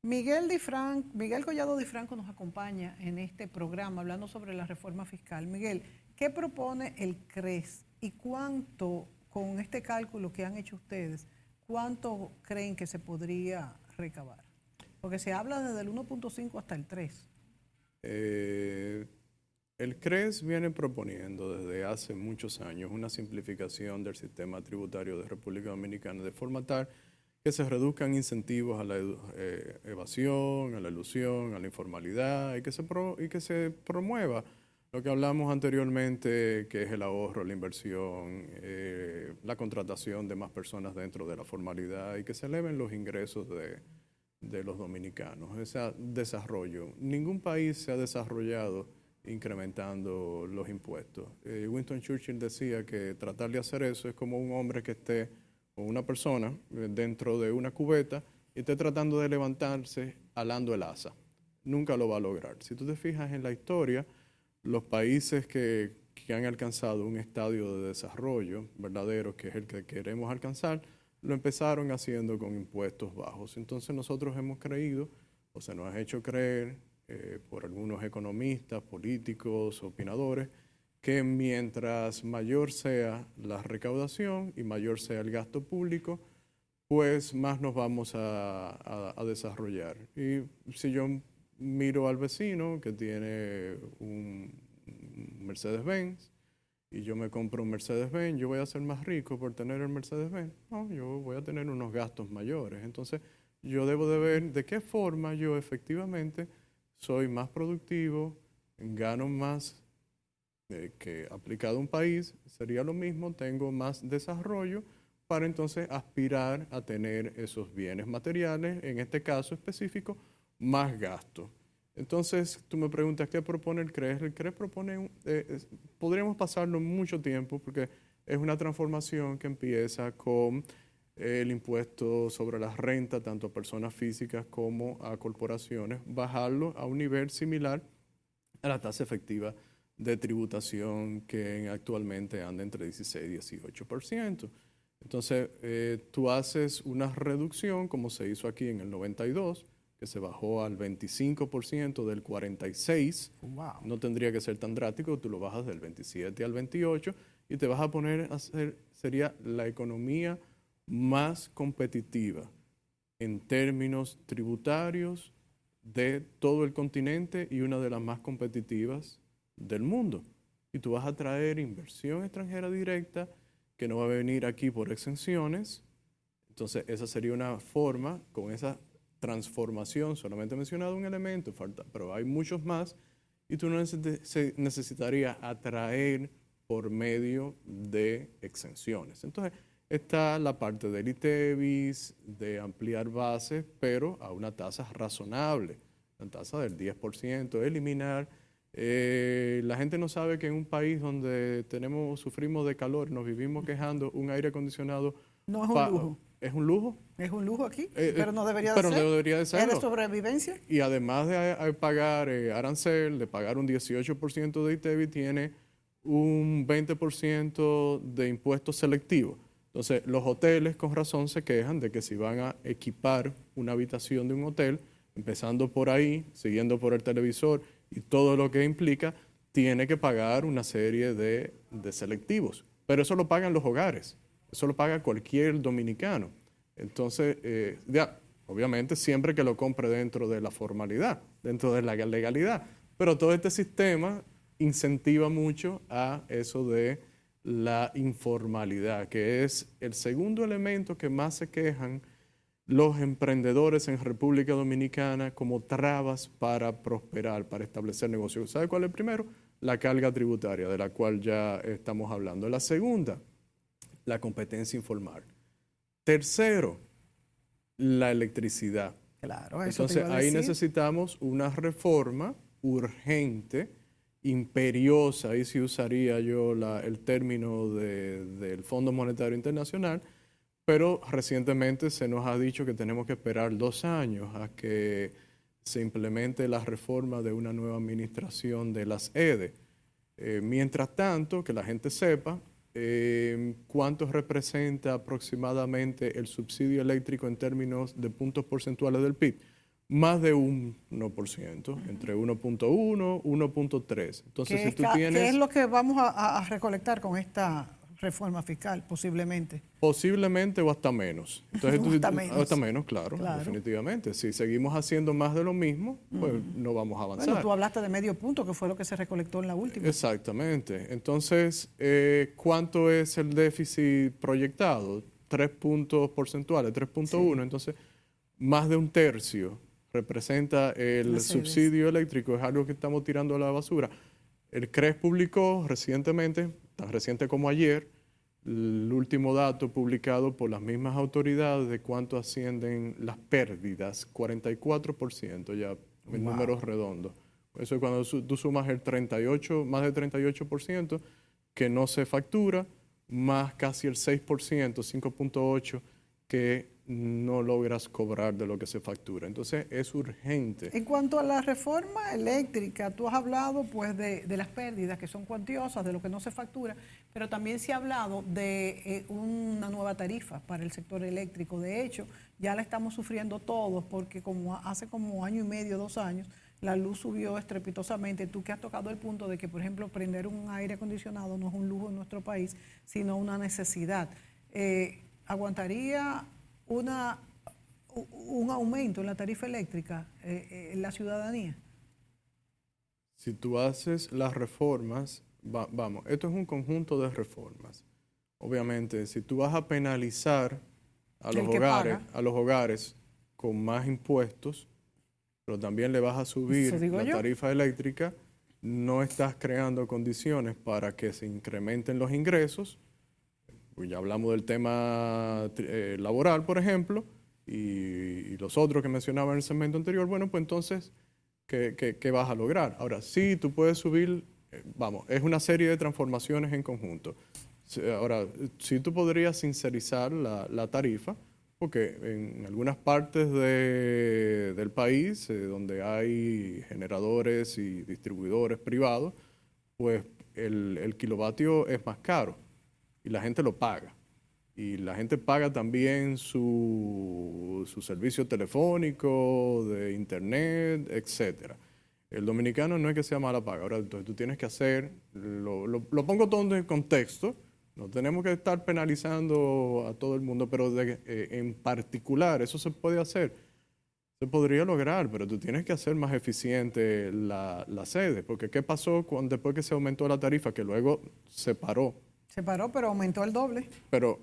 Miguel Collado Di Franco nos acompaña en este programa hablando sobre la reforma fiscal. Miguel, ¿qué propone el CRES y cuánto, con este cálculo que han hecho ustedes, cuánto creen que se podría recabar? Porque se habla desde el 1.5 hasta el 3. El CRES viene proponiendo desde hace muchos años una simplificación del sistema tributario de República Dominicana de forma tal que se reduzcan incentivos a la evasión, a la elusión, a la informalidad y que se promueva lo que hablamos anteriormente, que es el ahorro, la inversión, la contratación de más personas dentro de la formalidad y que se eleven los ingresos de los dominicanos. Ese desarrollo. Ningún país se ha desarrollado incrementando los impuestos. Winston Churchill decía que tratar de hacer eso es como un hombre que esté, o una persona, dentro de una cubeta y esté tratando de levantarse alando el asa. Nunca lo va a lograr. Si tú te fijas en la historia, los países que han alcanzado un estadio de desarrollo verdadero, que es el que queremos alcanzar, lo empezaron haciendo con impuestos bajos. Entonces nosotros hemos creído, o se nos ha hecho creer por algunos economistas, políticos, opinadores, que mientras mayor sea la recaudación y mayor sea el gasto público, pues más nos vamos a desarrollar. Y si yo miro al vecino que tiene un Mercedes-Benz y yo me compro un Mercedes-Benz, ¿yo voy a ser más rico por tener el Mercedes-Benz? No, yo voy a tener unos gastos mayores. Entonces, yo debo de ver de qué forma yo efectivamente soy más productivo, gano más que aplicado a un país, sería lo mismo, tengo más desarrollo para entonces aspirar a tener esos bienes materiales, en este caso específico, más gasto. Entonces, tú me preguntas, ¿qué propone el CRES? El CRES propone, podríamos pasarlo mucho tiempo porque es una transformación que empieza con el impuesto sobre la renta, tanto a personas físicas como a corporaciones, bajarlo a un nivel similar a la tasa efectiva de tributación que actualmente anda entre 16 y 18%. Entonces, tú haces una reducción, como se hizo aquí en el 92, que se bajó al 25% del 46%. Wow. No tendría que ser tan drástico, tú lo bajas del 27 al 28 y te vas a poner a hacer, sería la economía más competitiva en términos tributarios de todo el continente y una de las más competitivas del mundo. Y tú vas a traer inversión extranjera directa que no va a venir aquí por exenciones. Entonces, esa sería una forma, con esa transformación, solamente he mencionado un elemento, pero hay muchos más, y tú no necesitarías atraer por medio de exenciones. Entonces, está la parte del ITEVIS, de ampliar bases, pero a una tasa razonable, una tasa del 10%, eliminar. La gente no sabe que en un país donde sufrimos de calor, nos vivimos quejando, un aire acondicionado No es un lujo. ¿Es un lujo? Es un lujo aquí, pero no debería de Pero ser. no debería de serlo. ¿Es de sobrevivencia? Y además de pagar arancel, de pagar un 18% de ITEVI, tiene un 20% de impuestos selectivos. Entonces, los hoteles con razón se quejan de que si van a equipar una habitación de un hotel, empezando por ahí, siguiendo por el televisor y todo lo que implica, tiene que pagar una serie de selectivos. Pero eso lo pagan los hogares, eso lo paga cualquier dominicano. Entonces, obviamente siempre que lo compre dentro de la formalidad, dentro de la legalidad. Pero todo este sistema incentiva mucho a eso de la informalidad, que es el segundo elemento que más se quejan los emprendedores en República Dominicana como trabas para prosperar, para establecer negocios. ¿Sabe cuál es el primero? La carga tributaria, de la cual ya estamos hablando. La segunda, la competencia informal. Tercero, la electricidad. Claro, eso Entonces, te iba a ahí decir. necesitamos una reforma urgente, imperiosa, ahí sí usaría yo el término del Fondo Monetario Internacional, pero recientemente se nos ha dicho que tenemos que esperar 2 años a que se implemente la reforma de una nueva administración de las EDE. Mientras tanto, que la gente sepa cuánto representa aproximadamente el subsidio eléctrico en términos de puntos porcentuales del PIB. Más de 1%, entre 1.1 y 1.3. Entonces, si tú tienes... ¿Qué es lo que vamos a recolectar con esta reforma fiscal, posiblemente? Posiblemente o hasta menos. Entonces, O hasta menos. Hasta menos, claro, definitivamente. Si seguimos haciendo más de lo mismo, pues no vamos a avanzar. Bueno, tú hablaste de medio punto, que fue lo que se recolectó en la última. Exactamente. Entonces, ¿cuánto es el déficit proyectado? 3 puntos porcentuales, 3.1. Sí. Entonces, más de un tercio representa el subsidio eléctrico, es algo que estamos tirando a la basura. El CRES publicó recientemente, tan reciente como ayer, el último dato publicado por las mismas autoridades de cuánto ascienden las pérdidas, 44% ya en números redondos. Eso es cuando tú sumas el 38, más del 38% que no se factura, más casi el 6%, 5.8% que no logras cobrar de lo que se factura. Entonces, es urgente. En cuanto a la reforma eléctrica, tú has hablado pues de las pérdidas que son cuantiosas, de lo que no se factura, pero también se ha hablado de una nueva tarifa para el sector eléctrico. De hecho, ya la estamos sufriendo todos porque como hace como año y medio, 2 años, la luz subió estrepitosamente. Tú que has tocado el punto de que, por ejemplo, prender un aire acondicionado no es un lujo en nuestro país, sino una necesidad. ¿Aguantaría un aumento en la tarifa eléctrica en la ciudadanía? Si tú haces las reformas, vamos, esto es un conjunto de reformas. Obviamente, si tú vas a penalizar a los hogares con más impuestos, pero también le vas a subir la tarifa eléctrica, no estás creando condiciones para que se incrementen los ingresos. Pues ya hablamos del tema laboral, por ejemplo, y los otros que mencionaba en el segmento anterior. Bueno, pues entonces, ¿qué vas a lograr? Ahora, sí, tú puedes subir, es una serie de transformaciones en conjunto. Ahora, sí tú podrías sincerizar la tarifa, porque en algunas partes del país, donde hay generadores y distribuidores privados, pues el kilovatio es más caro y la gente lo paga. Y la gente paga también su servicio telefónico, de internet, etc. El dominicano no es que sea mala paga. Ahora, entonces tú tienes que hacer, lo pongo todo en contexto, no tenemos que estar penalizando a todo el mundo, pero en particular eso se puede hacer, se podría lograr, pero tú tienes que hacer más eficiente la sede, porque ¿qué pasó después que se aumentó la tarifa, que luego se paró? Se paró, pero aumentó el doble. Pero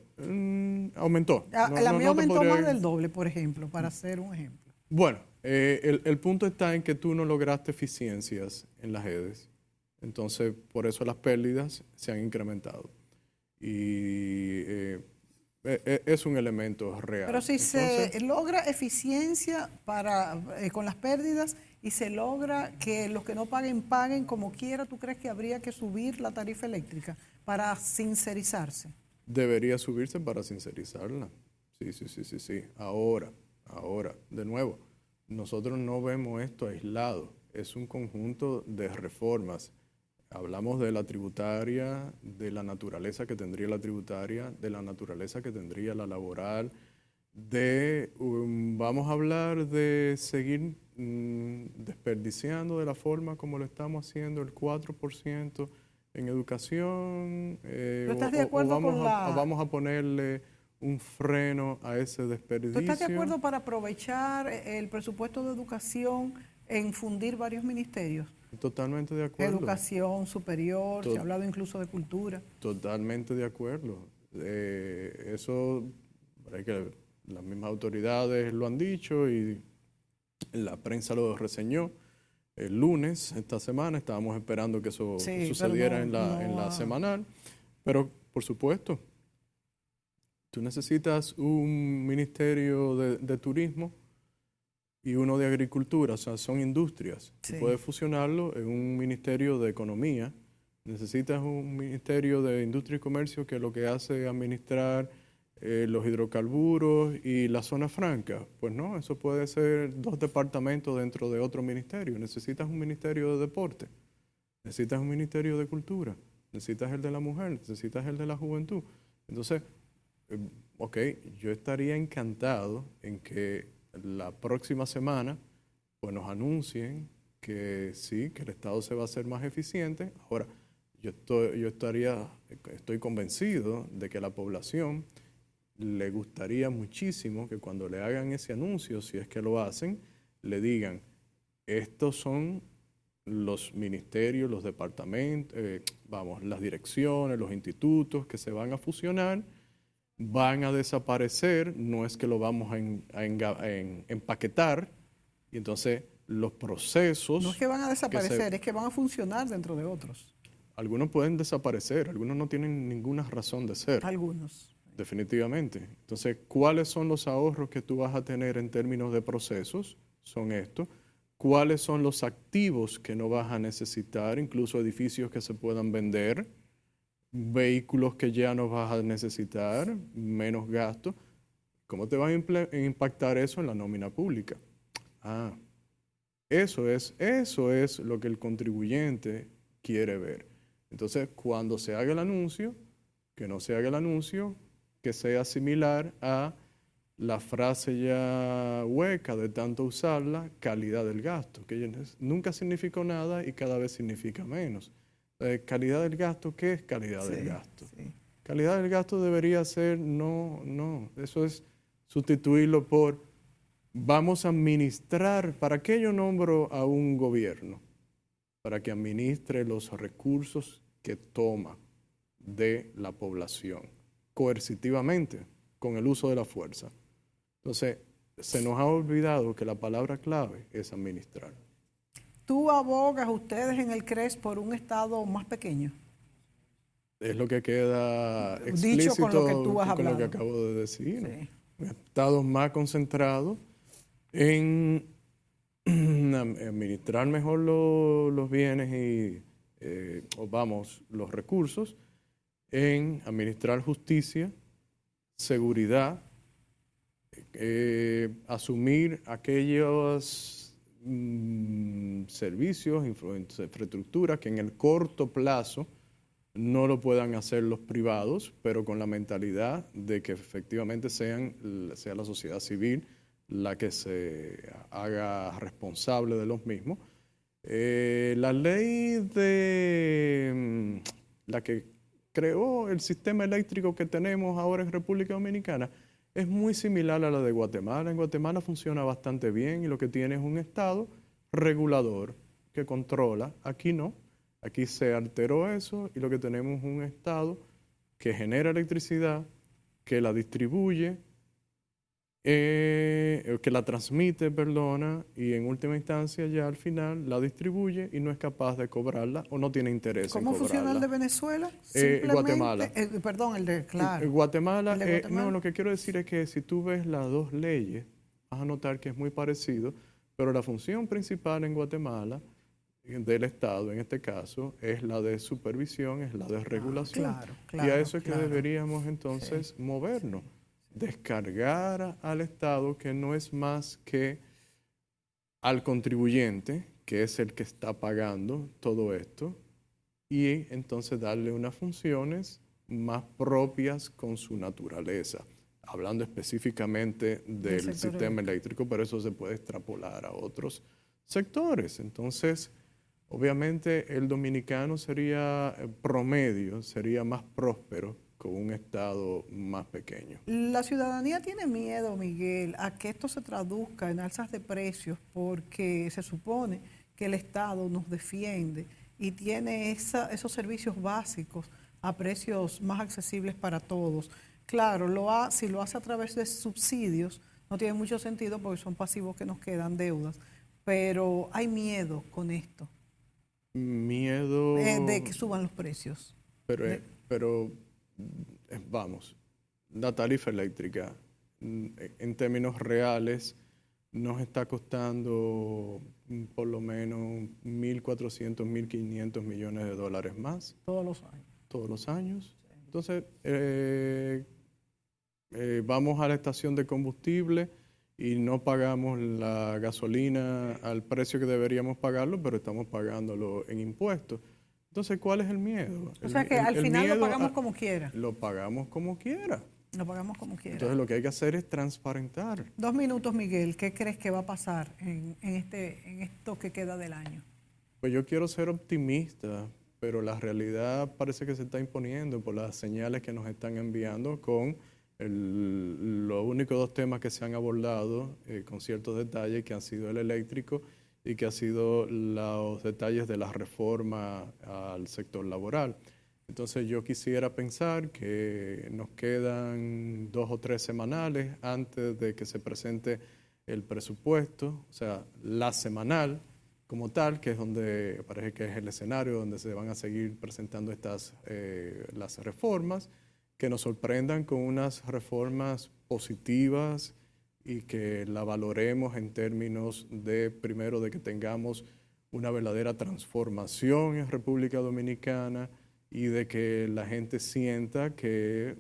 aumentó. La mía aumentó más del doble, por ejemplo, para hacer un ejemplo. Bueno, el punto está en que tú no lograste eficiencias en las redes, entonces por eso las pérdidas se han incrementado. Y es un elemento real. Pero si se logra eficiencia con las pérdidas y se logra que los que no paguen como quiera, ¿tú crees que habría que subir la tarifa eléctrica para sincerizarse? Debería subirse para sincerizarla. Sí. Ahora, de nuevo, nosotros no vemos esto aislado. Es un conjunto de reformas. Hablamos de la tributaria, de la naturaleza que tendría la tributaria, de la naturaleza que tendría la laboral, vamos a hablar de seguir desperdiciando de la forma como lo estamos haciendo el 4% en educación. ¿Tú estás de acuerdo vamos a ponerle un freno a ese desperdicio. ¿Tú estás de acuerdo para aprovechar el presupuesto de educación en fundir varios ministerios? Totalmente de acuerdo. Educación superior, se ha hablado incluso de cultura. Totalmente de acuerdo. Eso, las mismas autoridades lo han dicho y la prensa lo reseñó. El lunes, esta semana, estábamos esperando que eso sucediera en la semanal. Pero, por supuesto, tú necesitas un ministerio de turismo y uno de agricultura, o sea, son industrias. Sí. Tú puedes fusionarlo en un ministerio de economía. Necesitas un ministerio de industria y comercio que lo que hace es administrar los hidrocarburos y la zona franca. Pues no, eso puede ser 2 departamentos dentro de otro ministerio. Necesitas un ministerio de deporte, necesitas un ministerio de cultura, necesitas el de la mujer, necesitas el de la juventud. Entonces, yo estaría encantado en que la próxima semana pues nos anuncien que sí, que el Estado se va a hacer más eficiente. Ahora, estoy convencido de que a la población le gustaría muchísimo que cuando le hagan ese anuncio, si es que lo hacen, le digan, estos son los ministerios, los departamentos, las direcciones, los institutos que se van a fusionar, van a desaparecer, no es que lo vamos a empaquetar, y entonces los procesos... No es que van a desaparecer, es que van a funcionar dentro de otros. Algunos pueden desaparecer, algunos no tienen ninguna razón de ser. Algunos. Definitivamente. Entonces, ¿cuáles son los ahorros que tú vas a tener en términos de procesos? Son estos. ¿Cuáles son los activos que no vas a necesitar? Incluso edificios que se puedan vender, vehículos que ya no vas a necesitar, menos gastos. ¿Cómo te va a impactar eso en la nómina pública? Eso es lo que el contribuyente quiere ver. Entonces, cuando se haga el anuncio, que no se haga el anuncio, que sea similar a la frase ya hueca de tanto usarla, calidad del gasto, que nunca significó nada y cada vez significa menos. Calidad del gasto, ¿qué es calidad del gasto? Sí. Calidad del gasto debería ser, no, eso es sustituirlo por vamos a administrar. ¿Para qué yo nombro a un gobierno? Para que administre los recursos que toma de la población, coercitivamente, con el uso de la fuerza. Entonces, se nos ha olvidado que la palabra clave es administrar. ¿Tú abogas ustedes en el CRES por un Estado más pequeño? Es lo que queda explícito dicho con lo que tú has con hablado. lo que acabo de decir. Sí. Un Estado más concentrado en administrar mejor los bienes y, los recursos, en administrar justicia, seguridad, asumir aquellos servicios, infraestructuras que en el corto plazo no lo puedan hacer los privados, pero con la mentalidad de que efectivamente sea la sociedad civil la que se haga responsable de los mismos. La ley de la que creó el sistema eléctrico que tenemos ahora en República Dominicana es muy similar a la de Guatemala. En Guatemala funciona bastante bien y lo que tiene es un Estado regulador que controla. Aquí no. Aquí se alteró eso y lo que tenemos es un Estado que genera electricidad, que la distribuye, que la transmite, y en última instancia ya al final la distribuye y no es capaz de cobrarla o no tiene interés en cobrarla. ¿Cómo funciona el de Venezuela? Guatemala. Perdón, el de, claro. Guatemala, ¿El de Guatemala? no, lo que quiero decir es que si tú ves las dos leyes, vas a notar que es muy parecido, pero la función principal en Guatemala del Estado, en este caso, es la de supervisión, es la de regulación. Y a eso es que deberíamos entonces movernos. Descargar al Estado, que no es más que al contribuyente, que es el que está pagando todo esto, y entonces darle unas funciones más propias con su naturaleza. Hablando específicamente del sistema eléctrico, pero eso se puede extrapolar a otros sectores. Entonces, obviamente el dominicano sería promedio, sería más próspero con un Estado más pequeño. La ciudadanía tiene miedo, Miguel, a que esto se traduzca en alzas de precios porque se supone que el Estado nos defiende y tiene esos servicios básicos a precios más accesibles para todos. Claro, si lo hace a través de subsidios, no tiene mucho sentido porque son pasivos que nos quedan deudas, pero hay miedo con esto. Miedo... de que suban los precios. Pero vamos, la tarifa eléctrica en términos reales nos está costando por lo menos 1.400, 1.500 millones de dólares más. Todos los años. Todos los años. Sí. Entonces, vamos a la estación de combustible y no pagamos la gasolina al precio que deberíamos pagarlo, pero estamos pagándolo en impuestos. Entonces, ¿cuál es el miedo? O sea que al final lo pagamos como quiera. Lo pagamos como quiera. Lo pagamos como quiera. Entonces lo que hay que hacer es transparentar. 2 minutos, Miguel. ¿Qué crees que va a pasar en esto que queda del año? Pues yo quiero ser optimista, pero la realidad parece que se está imponiendo por las señales que nos están enviando con los únicos 2 temas que se han abordado con ciertos detalles, que han sido el eléctrico y que han sido los detalles de la reforma al sector laboral. Entonces yo quisiera pensar que nos quedan 2 o 3 semanales antes de que se presente el presupuesto, o sea, la semanal como tal, que es donde parece que es el escenario donde se van a seguir presentando las reformas, que nos sorprendan con unas reformas positivas y que la valoremos en términos de, primero, de que tengamos una verdadera transformación en República Dominicana y de que la gente sienta que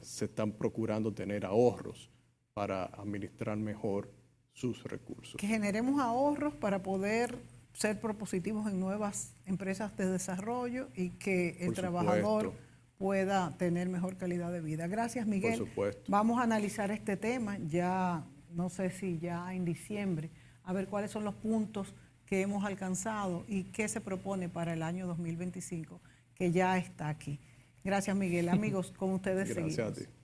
se están procurando tener ahorros para administrar mejor sus recursos. Que generemos ahorros para poder ser propositivos en nuevas empresas de desarrollo y que el trabajador pueda tener mejor calidad de vida. Gracias, Miguel. Por supuesto. Vamos a analizar este tema ya, no sé si ya en diciembre, a ver cuáles son los puntos que hemos alcanzado y qué se propone para el año 2025, que ya está aquí. Gracias, Miguel. Amigos, con ustedes seguimos. Gracias a ti.